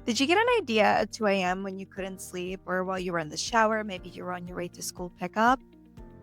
Did you get an idea at 2 a.m. when you couldn't sleep or while you were in the shower? Maybe you were on your way to school pickup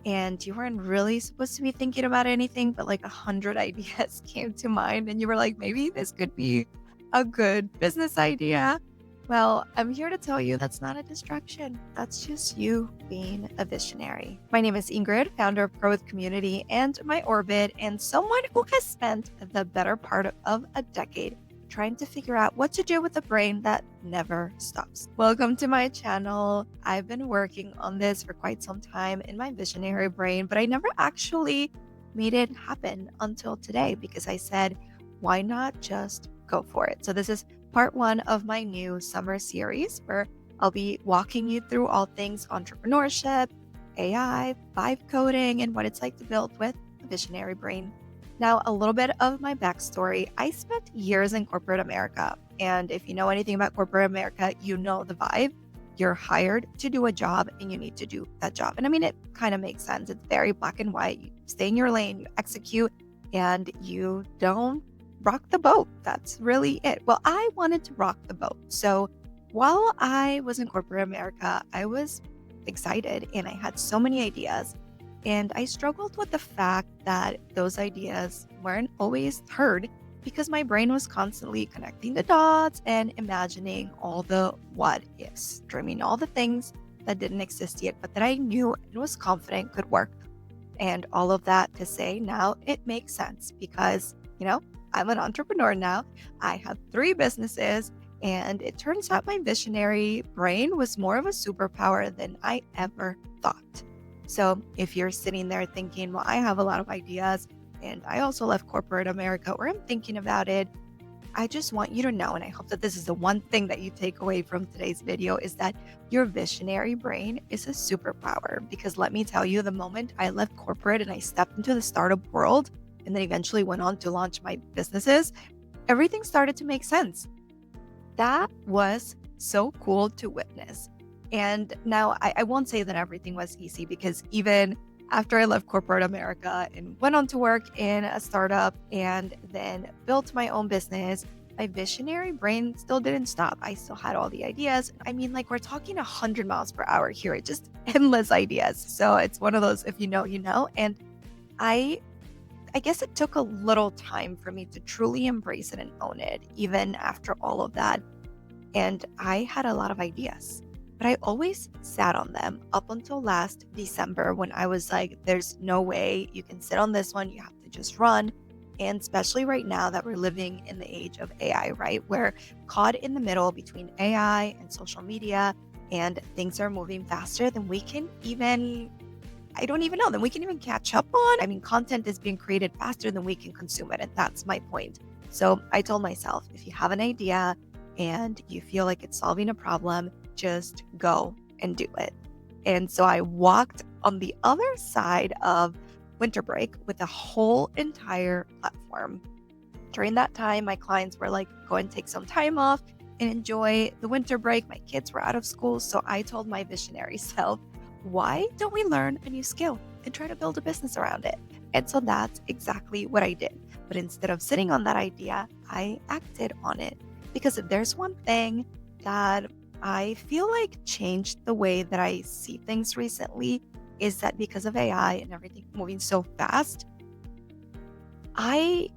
and you weren't really supposed to be thinking about anything, but like 100 ideas came to mind and you were like, maybe this could be a good business idea. Well, I'm here to tell you that's not a distraction. That's just you being a visionary. My name is Ingrid, founder of Growth Community and MyOrbit, and someone who has spent the better part of a decade trying to figure out what to do with a brain that never stops. Welcome to my channel. I've been working on this for quite some time in my visionary brain, but I never actually made it happen until today because I said, why not just go for it? So this is part one of my new summer series where I'll be walking you through all things entrepreneurship, AI, vibe coding, and what it's like to build with a visionary brain. Now, a little bit of my backstory. I spent years in corporate America. And if you know anything about corporate America, you know the vibe. You're hired to do a job and you need to do that job. And I mean, it kind of makes sense. It's very black and white. You stay in your lane, you execute, and you don't rock the boat. That's really it. Well, I wanted to rock the boat. So while I was in corporate America, I was excited and I had so many ideas. And I struggled with the fact that those ideas weren't always heard because my brain was constantly connecting the dots and imagining all the what ifs, dreaming all the things that didn't exist yet, but that I knew and was confident could work. And all of that to say now it makes sense because, I'm an entrepreneur now. I have 3 businesses, and it turns out my visionary brain was more of a superpower than I ever thought. So if you're sitting there thinking, well, I have a lot of ideas and I also left corporate America, or I'm thinking about it, I just want you to know, and I hope that this is the one thing that you take away from today's video, is that your visionary brain is a superpower. Because let me tell you, the moment I left corporate and I stepped into the startup world and then eventually went on to launch my businesses, everything started to make sense. That was so cool to witness. And now I won't say that everything was easy because even after I left corporate America and went on to work in a startup and then built my own business, my visionary brain still didn't stop. I still had all the ideas. I mean, like we're talking 100 miles per hour here, just endless ideas. So it's one of those, if you know, you know. And I guess it took a little time for me to truly embrace it and own it, even after all of that. And I had a lot of ideas, but I always sat on them up until last December when I was like, there's no way you can sit on this one. You have to just run. And especially right now that we're living in the age of AI, right? We're caught in the middle between AI and social media, and things are moving faster than we can even, I don't even know, than we can even catch up on. I mean, content is being created faster than we can consume it. And that's my point. So I told myself, if you have an idea and you feel like it's solving a problem, just go and do it. And so I walked on the other side of winter break with a whole entire platform. During that time, my clients were like, go and take some time off and enjoy the winter break. My kids were out of school. So I told my visionary self, why don't we learn a new skill and try to build a business around it? And so that's exactly what I did. But instead of sitting on that idea, I acted on it. Because if there's one thing that I feel like changed the way that I see things recently, is that because of AI and everything moving so fast, I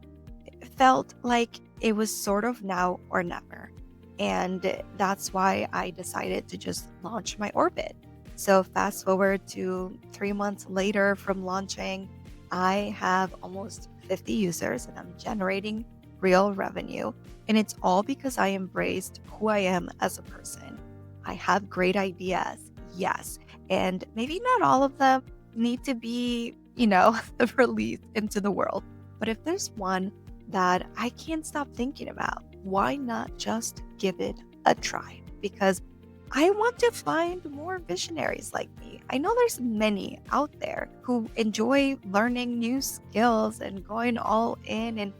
felt like it was sort of now or never. And that's why I decided to just launch MyOrbit. So fast forward to 3 months later from launching, I have almost 50 users and I'm generating real revenue. And it's all because I embraced who I am as a person. I have great ideas, yes. And maybe not all of them need to be, released into the world. But if there's one that I can't stop thinking about, why not just give it a try? Because I want to find more visionaries like me. I know there's many out there who enjoy learning new skills and going all in and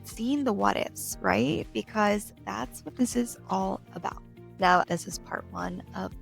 seeing the what ifs, right? Because that's what this is all about. Now, this is part 1 of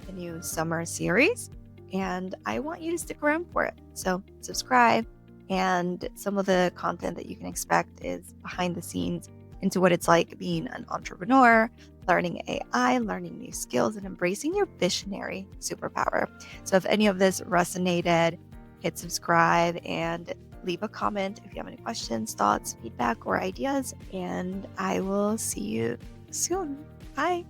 the new summer series, and I want you to stick around for it. So subscribe, and some of the content that you can expect is behind the scenes into what it's like being an entrepreneur, learning AI, learning new skills, and embracing your visionary superpower. So if any of this resonated, hit subscribe and leave a comment if you have any questions, thoughts, feedback, or ideas. And I will see you soon. Bye.